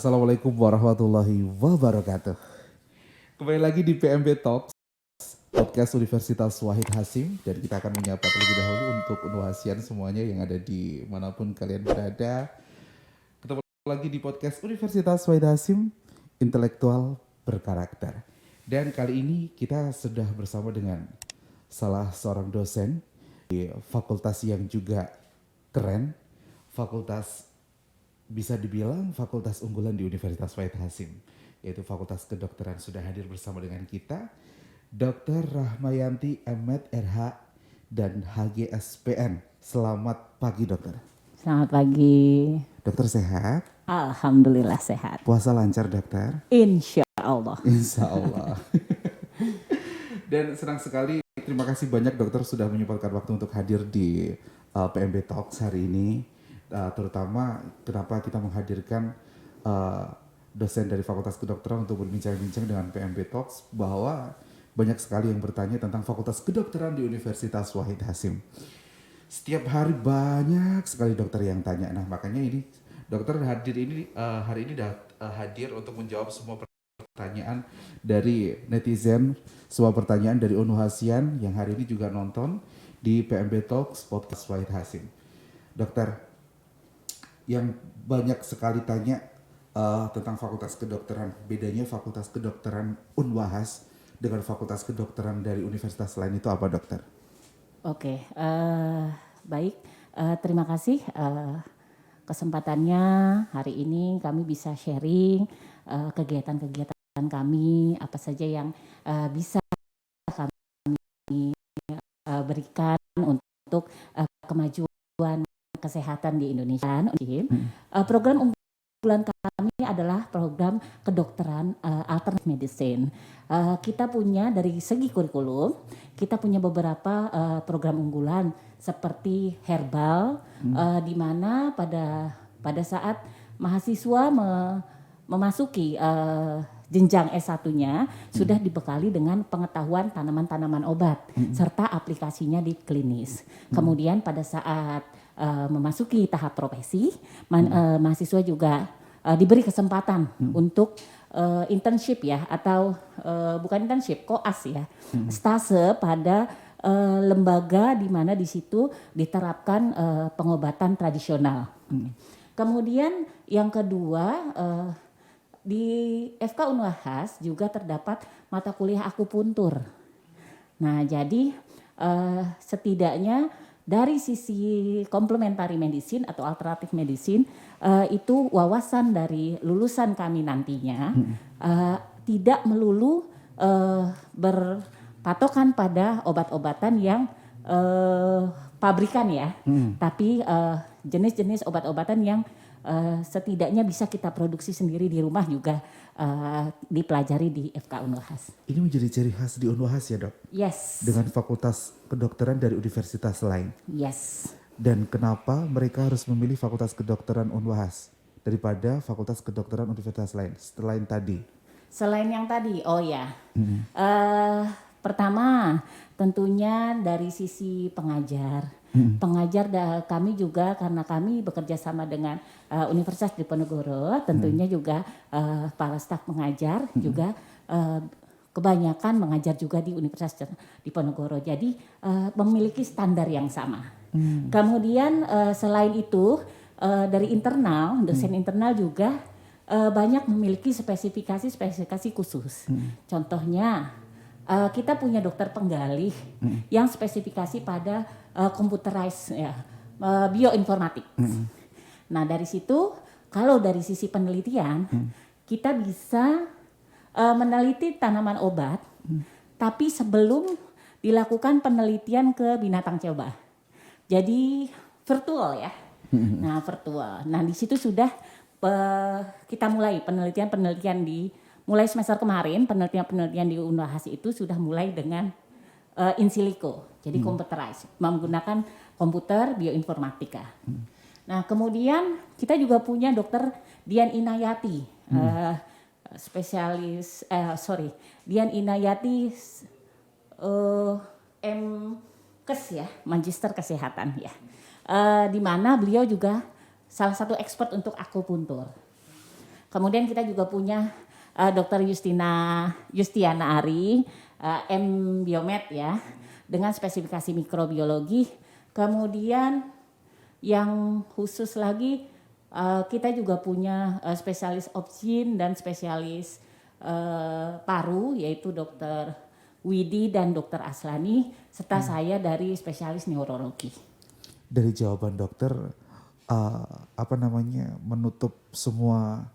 Assalamualaikum warahmatullahi wabarakatuh. Kembali lagi di PMB Talks, podcast Universitas Wahid Hasim. Dan kita akan menyapa terlebih dahulu untuk Unwahasian semuanya yang ada di manapun kalian berada. Ketemu lagi di podcast Universitas Wahid Hasim, intelektual berkarakter. Dan kali ini kita sudah bersama dengan salah seorang dosen di fakultas yang juga keren, fakultas bisa dibilang fakultas unggulan di Universitas Wahid Hasim, yaitu Fakultas Kedokteran. Sudah hadir bersama dengan kita Dr. Rahmayanti M.Med RH dan HGSPN. Selamat pagi dokter. Selamat pagi. Dokter sehat? Alhamdulillah sehat. Puasa lancar dokter? Insya Allah. Insya Allah. Dan senang sekali, terima kasih banyak dokter sudah menyempatkan waktu untuk hadir di PMB Talks hari ini. Terutama kenapa kita menghadirkan dosen dari Fakultas Kedokteran untuk berbincang-bincang dengan PMB Talks, bahwa banyak sekali yang bertanya tentang Fakultas Kedokteran di Universitas Wahid Hasim. Setiap hari banyak sekali dokter yang tanya. Nah makanya ini dokter hadir ini hari ini hadir untuk menjawab semua pertanyaan dari netizen, semua pertanyaan dari Unwahasian yang hari ini juga nonton di PMB Talks Podcast Wahid Hasim. Dokter, yang banyak sekali tanya tentang Fakultas Kedokteran, bedanya Fakultas Kedokteran Unwahas dengan Fakultas Kedokteran dari universitas lain itu apa dokter? Oke, baik. Terima kasih kesempatannya hari ini kami bisa sharing kegiatan-kegiatan kami, apa saja yang bisa kami berikan untuk kemajuan kesehatan di Indonesia. Program unggulan kami adalah program kedokteran alternative medicine. Kita punya dari segi kurikulum, kita punya beberapa program unggulan seperti herbal, di mana pada saat mahasiswa memasuki jenjang S1-nya sudah dibekali dengan pengetahuan tanaman-tanaman obat serta aplikasinya di klinis. Kemudian pada saat memasuki tahap profesi, mahasiswa juga diberi kesempatan untuk internship ya, atau bukan internship, koas ya, stase pada lembaga di mana di situ diterapkan pengobatan tradisional. Kemudian yang kedua, di FK Unwahas juga terdapat mata kuliah akupuntur. Nah, jadi setidaknya dari sisi complementary medicine atau alternative medicine, itu wawasan dari lulusan kami nantinya tidak melulu berpatokan pada obat-obatan yang pabrikan ya, tapi jenis-jenis obat-obatan yang setidaknya bisa kita produksi sendiri di rumah juga dipelajari di FK Unwahas. Ini menjadi ciri khas di Unwahas ya dok? Yes. Dengan Fakultas Kedokteran dari universitas lain? Yes. Dan kenapa mereka harus memilih Fakultas Kedokteran Unwahas daripada Fakultas Kedokteran universitas lain selain tadi? Selain yang tadi, oh ya. Pertama tentunya dari sisi pengajar. Pengajar kami juga karena kami bekerja sama dengan Universitas Diponegoro, tentunya juga para staf pengajar juga kebanyakan mengajar juga di Universitas Diponegoro. Jadi memiliki standar yang sama. Kemudian selain itu dari internal, dosen internal juga banyak memiliki spesifikasi khusus. Contohnya kita punya dokter penggalih yang spesifikasi pada computerized ya, bioinformatik. Nah dari situ kalau dari sisi penelitian kita bisa meneliti tanaman obat, tapi sebelum dilakukan penelitian ke binatang coba. Jadi virtual ya. Nah virtual. Nah di situ sudah kita mulai penelitian mulai semester kemarin, penelitian di Unwahas itu sudah mulai dengan in silico, jadi computerized, menggunakan komputer bioinformatika. Nah kemudian kita juga punya dokter Dian Inayati, Dian Inayati MKes ya, Magister Kesehatan ya, di mana beliau juga salah satu expert untuk akupuntur. Kemudian kita juga punya Dr. Yustiana Ari, M Biomed ya, dengan spesifikasi mikrobiologi. Kemudian yang khusus lagi kita juga punya spesialis obgyn dan spesialis paru, yaitu Dr. Widi dan Dr. Aslani, serta saya dari spesialis neurologi. Dari jawaban dokter, menutup semua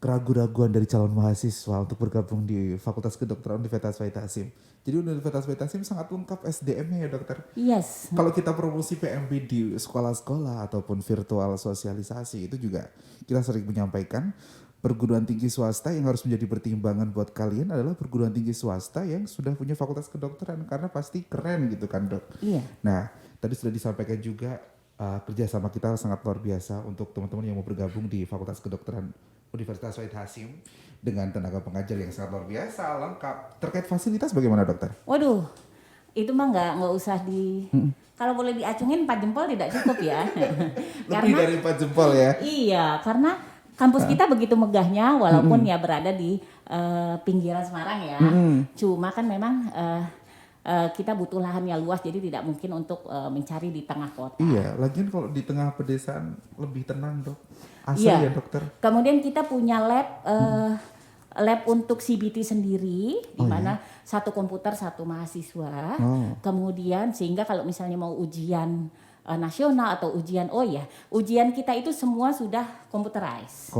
keraguan-raguan dari calon mahasiswa untuk bergabung di Fakultas Kedokteran Universitas Wahid Hasim. Jadi Universitas Wahid Hasim sangat lengkap SDM-nya ya dokter. Yes. Kalau kita promosi PMB di sekolah-sekolah ataupun virtual sosialisasi itu juga kita sering menyampaikan perguruan tinggi swasta yang harus menjadi pertimbangan buat kalian adalah perguruan tinggi swasta yang sudah punya fakultas kedokteran karena pasti keren gitu kan dok. Iya. Nah tadi sudah disampaikan juga kerjasama kita sangat luar biasa untuk teman-teman yang mau bergabung di Fakultas Kedokteran Universitas Wahid Hasim dengan tenaga pengajar yang sangat luar biasa, lengkap. Terkait fasilitas bagaimana dokter? Waduh, itu mah nggak usah kalau boleh diacungin 4 jempol tidak cukup ya. Lebih dari 4 jempol ya? Iya, karena kampus kita begitu megahnya walaupun ya berada di pinggiran Semarang ya. Cuma kan memang kita butuh lahan yang luas jadi tidak mungkin untuk mencari di tengah kota. Iya, lagian kalau di tengah pedesaan lebih tenang dok. Asli ya dokter. Kemudian kita punya lab untuk CBT sendiri, di mana satu komputer satu mahasiswa. Kemudian sehingga kalau misalnya mau ujian nasional atau ujian kita itu semua sudah computerized.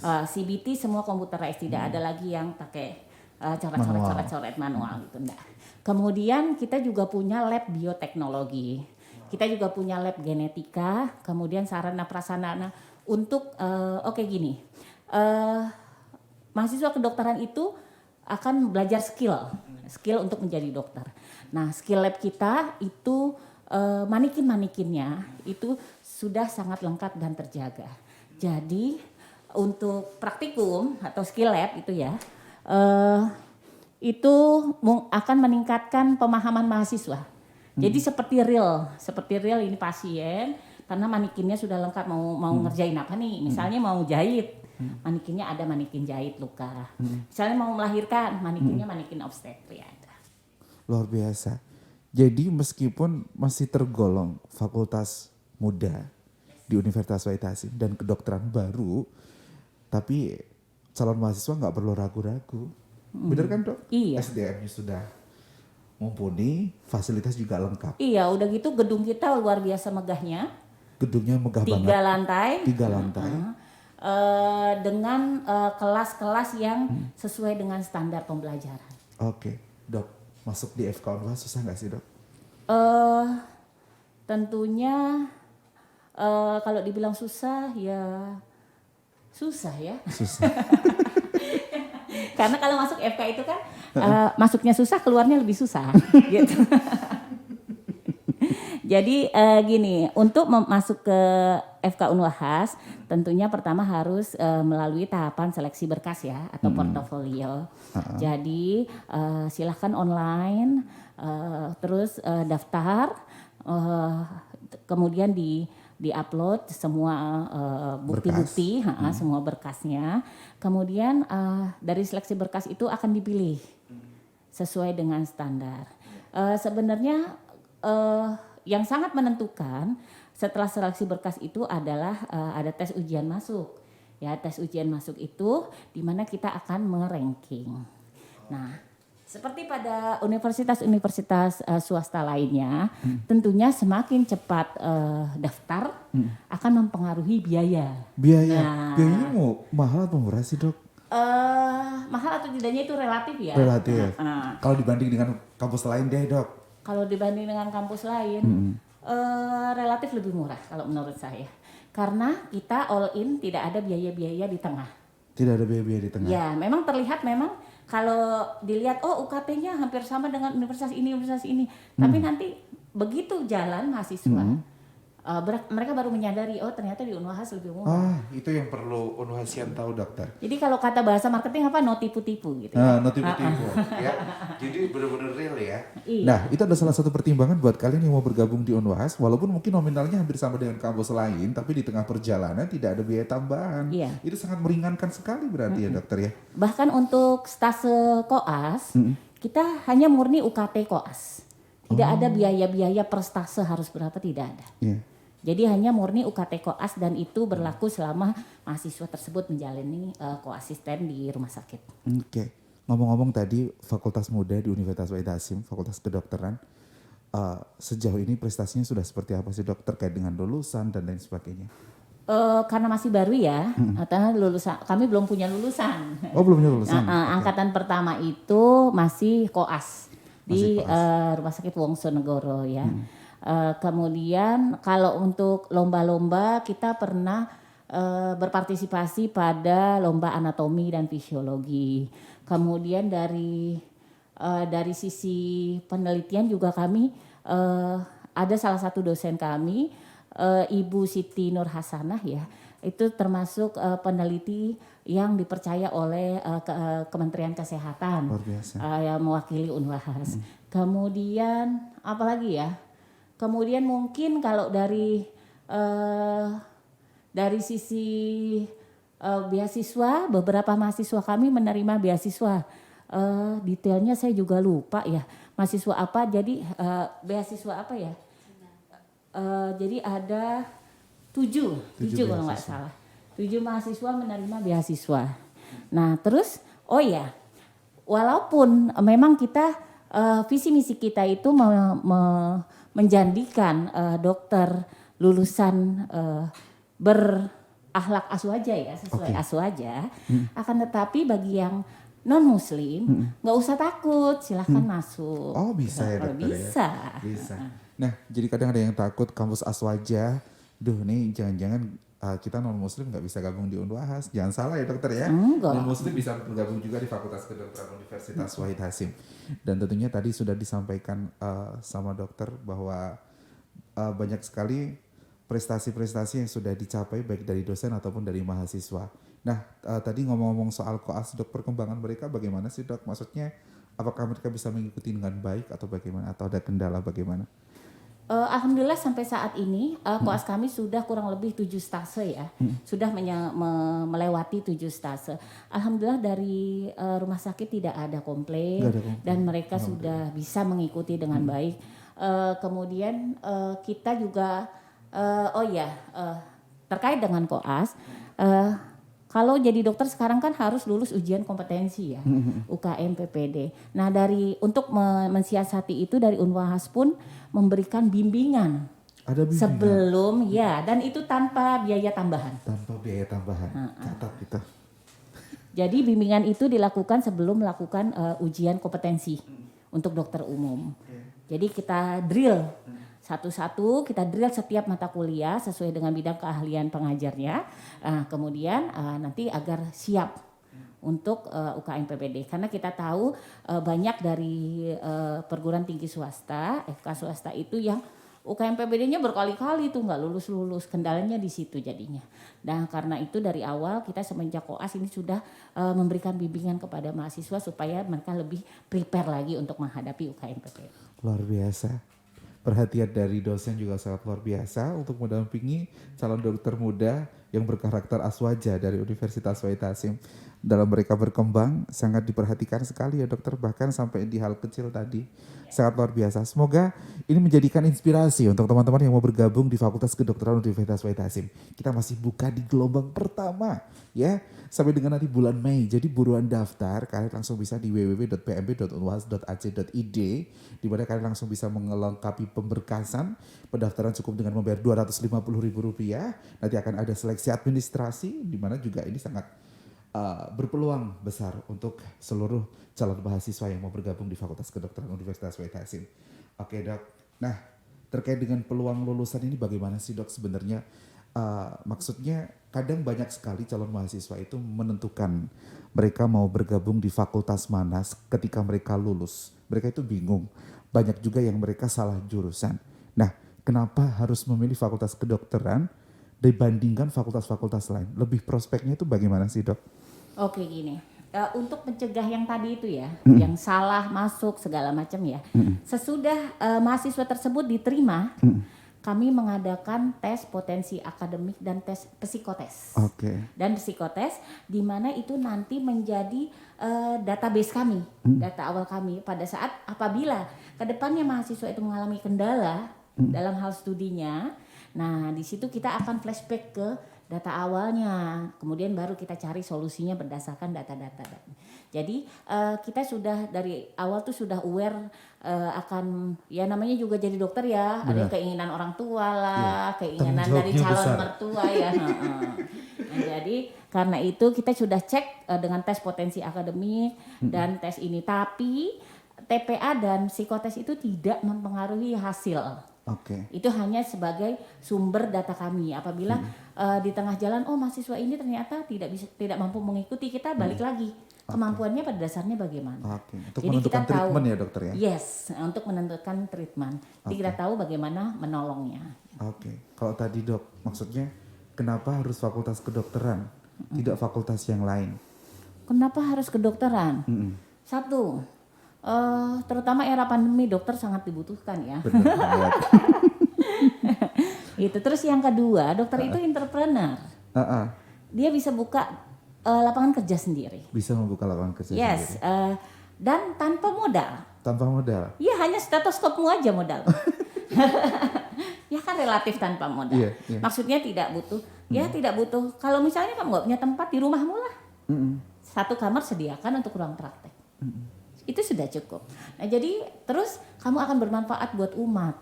CBT semua computerized, tidak ada lagi yang pakai coret-coret manual gitu enggak. Kemudian kita juga punya lab bioteknologi. Kita juga punya lab genetika, kemudian sarana prasarana untuk mahasiswa kedokteran itu akan belajar skill untuk menjadi dokter. Nah, skill lab kita itu manikin-manikinnya itu sudah sangat lengkap dan terjaga. Jadi untuk praktikum atau skill lab itu ya, itu akan meningkatkan pemahaman mahasiswa. Jadi seperti real ini pasien, karena manikinnya sudah lengkap mau ngerjain apa nih, misalnya mau jahit, manikinnya ada manikin jahit luka. Misalnya mau melahirkan, manikinnya manikin obstetri ada. Luar biasa. Jadi meskipun masih tergolong fakultas muda di Universitas Wahid Hasim dan kedokteran baru, tapi calon mahasiswa nggak perlu ragu-ragu. Bener kan dok? Iya. SDM-nya sudah mumpuni, fasilitas juga lengkap. Iya, udah gitu gedung kita luar biasa megahnya. Gedungnya megah 3 banget. 3 lantai. Dengan kelas-kelas yang sesuai dengan standar pembelajaran. Oke, dok, masuk di FK Unhas susah nggak sih dok? Tentunya kalau dibilang susah ya. Susah. Karena kalau masuk FK itu kan masuknya susah, keluarnya lebih susah gitu. Jadi gini, untuk masuk ke FK Unhas tentunya pertama harus melalui tahapan seleksi berkas ya atau portofolio. Jadi silahkan online, terus daftar, kemudian di-upload semua bukti-bukti, semua berkasnya. Kemudian dari seleksi berkas itu akan dipilih sesuai dengan standar. Sebenarnya yang sangat menentukan setelah seleksi berkas itu adalah ada tes ujian masuk. Ya, tes ujian masuk itu di mana kita akan meranking. Nah, seperti pada universitas-universitas swasta lainnya, tentunya semakin cepat daftar akan mempengaruhi biaya. Biayanya mau mahal atau murah sih dok? Mahal atau tidaknya itu relatif ya. Relatif. Kalau dibanding dengan kampus lain deh dok. Kalau dibanding dengan kampus lain, relatif lebih murah kalau menurut saya. Karena kita all in, tidak ada biaya-biaya di tengah. Tidak ada biaya-biaya di tengah? Ya, memang terlihat kalau dilihat, UKT-nya hampir sama dengan universitas ini. Tapi nanti begitu jalan mahasiswa, mereka baru menyadari oh ternyata di Unwahas lebih murah. Ah, itu yang perlu Unwahasian tahu dokter. Jadi kalau kata bahasa marketing apa, no tipu-tipu gitu ya. No tipu-tipu ya. Jadi benar-benar real ya. Iya. Nah, itu adalah salah satu pertimbangan buat kalian yang mau bergabung di Unwahas, walaupun mungkin nominalnya hampir sama dengan kampus lain, tapi di tengah perjalanan tidak ada biaya tambahan. Iya. Itu sangat meringankan sekali berarti ya dokter ya. Bahkan untuk stase koas, kita hanya murni UKT koas. Tidak ada biaya-biaya per stase harus berapa, tidak ada. Iya. Jadi hanya murni UKT koas dan itu berlaku selama mahasiswa tersebut menjalani koasisten di rumah sakit. Oke. Ngomong-ngomong tadi Fakultas Muda di Universitas Wahid Hasim, Fakultas Kedokteran, sejauh ini prestasinya sudah seperti apa sih dok terkait dengan lulusan dan lain sebagainya? Karena masih baru ya, atau lulusan kami belum punya lulusan. Oh belum punya lulusan? Nah, angkatan pertama itu masih koas di Masih koas. Rumah Sakit Wongsonegoro ya. Kemudian kalau untuk lomba-lomba kita pernah berpartisipasi pada lomba anatomi dan fisiologi. Kemudian dari sisi penelitian juga kami ada salah satu dosen kami, Ibu Siti Nur Hasanah ya, itu termasuk peneliti yang dipercaya oleh Kementerian Kesehatan. Luar biasa. Yang mewakili Unwahas. Kemudian apalagi ya? Kemudian mungkin kalau dari sisi beasiswa, beberapa mahasiswa kami menerima beasiswa. Detailnya saya juga lupa ya. Mahasiswa apa? Jadi beasiswa apa ya? Jadi ada 7 kalau nggak salah. 7 mahasiswa menerima beasiswa. Nah terus, oh ya, walaupun memang kita visi misi kita itu menjandikan dokter lulusan berakhlak aswaja ya, sesuai aswaja. Akan tetapi bagi yang non muslim nggak usah takut, silahkan masuk. Oh bisa ya dokter Bisa. ya? Bisa. Nah jadi kadang ada yang takut kampus aswaja, duh nih jangan-jangan kita non muslim nggak bisa gabung di Unwahas. Jangan salah ya dokter ya. Enggak. Non muslim bisa bergabung juga di Fakultas Kedokteran Universitas Wahid Hasim. Dan tentunya tadi sudah disampaikan sama dokter bahwa banyak sekali prestasi-prestasi yang sudah dicapai baik dari dosen ataupun dari mahasiswa. Nah tadi ngomong-ngomong soal koas dok, perkembangan mereka bagaimana sih dok? Maksudnya apakah mereka bisa mengikuti dengan baik atau bagaimana? Atau ada kendala bagaimana? Alhamdulillah sampai saat ini koas kami sudah kurang lebih 7 stase ya, sudah melewati 7 stase. Alhamdulillah dari rumah sakit tidak ada komplain, dan mereka sudah bisa mengikuti dengan baik. Kemudian kita juga terkait dengan koas, kalau jadi dokter sekarang kan harus lulus ujian kompetensi ya, UKM PPD. Nah untuk mensiasati itu dari Unwahas pun memberikan bimbingan. Ada bimbingan? Sebelum ya, dan itu tanpa biaya tambahan. Tanpa biaya tambahan, catat kita. Jadi bimbingan itu dilakukan sebelum melakukan ujian kompetensi untuk dokter umum. Jadi kita drill satu-satu, kita drill setiap mata kuliah sesuai dengan bidang keahlian pengajarnya. Kemudian nanti agar siap untuk UKM PPD. Karena kita tahu banyak dari perguruan tinggi swasta, FK swasta itu yang UKM PPD-nya berkali-kali tuh nggak lulus-lulus, kendalanya di situ jadinya. Dan karena itu dari awal kita semenjak koas ini sudah memberikan bimbingan kepada mahasiswa supaya mereka lebih prepare lagi untuk menghadapi UKM PPD. Luar biasa. Perhatian dari dosen juga sangat luar biasa untuk mendampingi calon dokter muda yang berkarakter aswaja dari Universitas Wahid Hasim. Dalam mereka berkembang sangat diperhatikan sekali ya dokter, bahkan sampai di hal kecil tadi. Sangat luar biasa. Semoga ini menjadikan inspirasi untuk teman-teman yang mau bergabung di Fakultas Kedokteran Universitas Wahid Hasim. Kita masih buka di gelombang pertama ya, sampai dengan nanti bulan Mei. Jadi buruan daftar, kalian langsung bisa di www.pmb.unwahas.ac.id, di mana kalian langsung bisa melengkapi pemberkasan. Pendaftaran cukup dengan membayar Rp250.000. Nanti akan ada seleksi administrasi, di mana juga ini sangat berpeluang besar untuk seluruh calon mahasiswa yang mau bergabung di Fakultas Kedokteran Universitas Wahid Hasim. Oke dok, nah terkait dengan peluang lulusan ini bagaimana sih dok sebenarnya? Maksudnya kadang banyak sekali calon mahasiswa itu menentukan mereka mau bergabung di fakultas mana ketika mereka lulus. Mereka itu bingung, banyak juga yang mereka salah jurusan. Nah kenapa harus memilih fakultas kedokteran dibandingkan fakultas-fakultas lain? Lebih prospeknya itu bagaimana sih, Dok? Oke, gini. Untuk mencegah yang tadi itu ya, yang salah masuk segala macam ya. Sesudah mahasiswa tersebut diterima, kami mengadakan tes potensi akademik dan tes psikotes. Oke. Dan psikotes di mana itu nanti menjadi database kami, data awal kami pada saat apabila kedepannya mahasiswa itu mengalami kendala dalam hal studinya. Nah, di situ kita akan flashback ke data awalnya, kemudian baru kita cari solusinya berdasarkan data-data. Jadi kita sudah dari awal tuh sudah aware akan ya namanya juga jadi dokter ya, Benar. ada keinginan orang tua lah, keinginan Tanggung dari jawabnya calon besar. mertua ya. Nah, jadi karena itu kita sudah cek dengan tes potensi akademik dan tes ini, tapi TPA dan psikotes itu tidak mempengaruhi hasil. Oke. Itu hanya sebagai sumber data kami. Apabila di tengah jalan, oh mahasiswa ini ternyata tidak mampu mengikuti, kita balik lagi kemampuannya pada dasarnya bagaimana. Oke. Untuk Jadi menentukan kita tahu, treatment ya, Dokter ya. Yes, untuk menentukan treatment. Jadi kita tahu bagaimana menolongnya. Oke. Kalau tadi, Dok, maksudnya kenapa harus fakultas kedokteran, tidak fakultas yang lain? Kenapa harus kedokteran? Satu, terutama era pandemi dokter sangat dibutuhkan ya. Benar banget. Itu terus yang kedua, dokter itu entrepreneur. Dia bisa buka lapangan kerja sendiri. Bisa membuka lapangan kerja Yes, sendiri. dan tanpa modal. Tanpa modal. Ya hanya stetoskopmu aja modal. Ya kan relatif tanpa modal. Iya, iya. Maksudnya tidak butuh. Ya tidak butuh. Kalau misalnya kamu nggak punya tempat di rumahmu lah, satu kamar sediakan untuk ruang praktek. Itu sudah cukup. Nah jadi terus kamu akan bermanfaat buat umat.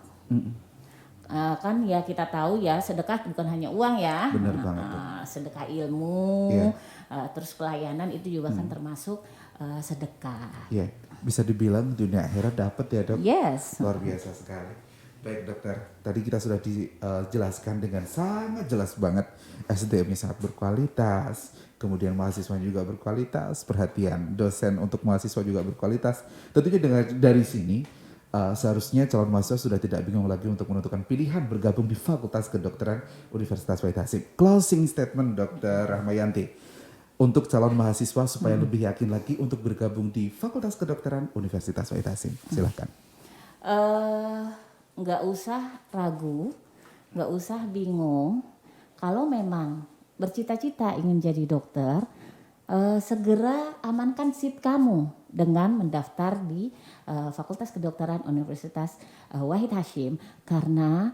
Kan ya kita tahu ya sedekah bukan hanya uang ya. Benar banget. Sedekah ilmu, Iya. terus pelayanan itu juga kan termasuk sedekah. Iya. Bisa dibilang dunia akhirat dapat ya, Dok. Yes. Luar biasa sekali. Baik, Dokter. Tadi kita sudah dijelaskan dengan sangat jelas banget. SDM-nya sangat berkualitas. Kemudian mahasiswa juga berkualitas. Perhatian dosen untuk mahasiswa juga berkualitas. Tentunya dari sini seharusnya calon mahasiswa sudah tidak bingung lagi untuk menentukan pilihan bergabung di Fakultas Kedokteran Universitas Wahid Hasyim. Closing statement, Dr. Rahmayanti. Untuk calon mahasiswa supaya lebih yakin lagi untuk bergabung di Fakultas Kedokteran Universitas Wahid Hasyim. Silahkan. Nggak usah ragu, nggak usah bingung. Kalau memang bercita-cita ingin jadi dokter, segera amankan seat kamu dengan mendaftar di Fakultas Kedokteran Universitas Wahid Hasyim, karena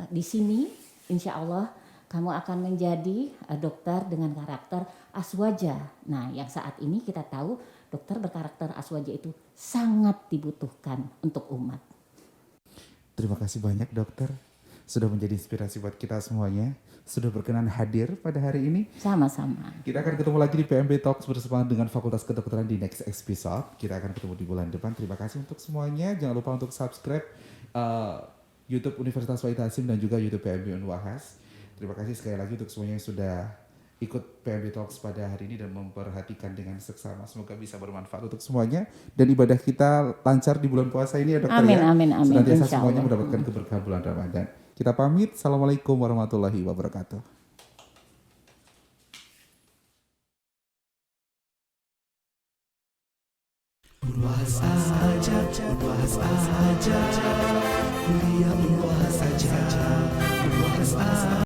di sini insya Allah kamu akan menjadi dokter dengan karakter aswaja. Nah, yang saat ini kita tahu dokter berkarakter aswaja itu sangat dibutuhkan untuk umat. Terima kasih banyak, Dokter. Sudah menjadi inspirasi buat kita semuanya. Sudah berkenan hadir pada hari ini. Sama-sama. Kita akan ketemu lagi di PMB Talks bersama dengan Fakultas Kedokteran di next episode. Kita akan ketemu di bulan depan. Terima kasih untuk semuanya. Jangan lupa untuk subscribe YouTube Universitas Wahid Hasyim dan juga YouTube PMB Unwahas. Terima kasih sekali lagi untuk semuanya yang sudah ikut PMB Talks pada hari ini dan memperhatikan dengan seksama. Semoga bisa bermanfaat untuk semuanya. Dan ibadah kita lancar di bulan puasa ini ya, Dokter. Amin, ya. amin, amin. Senantiasa Insya semuanya Allah. mendapatkan keberkahan bulan Ramadan. Kita pamit. Assalamualaikum warahmatullahi wabarakatuh. Unwahas aja, kuliah unwahas aja, unwahas aja.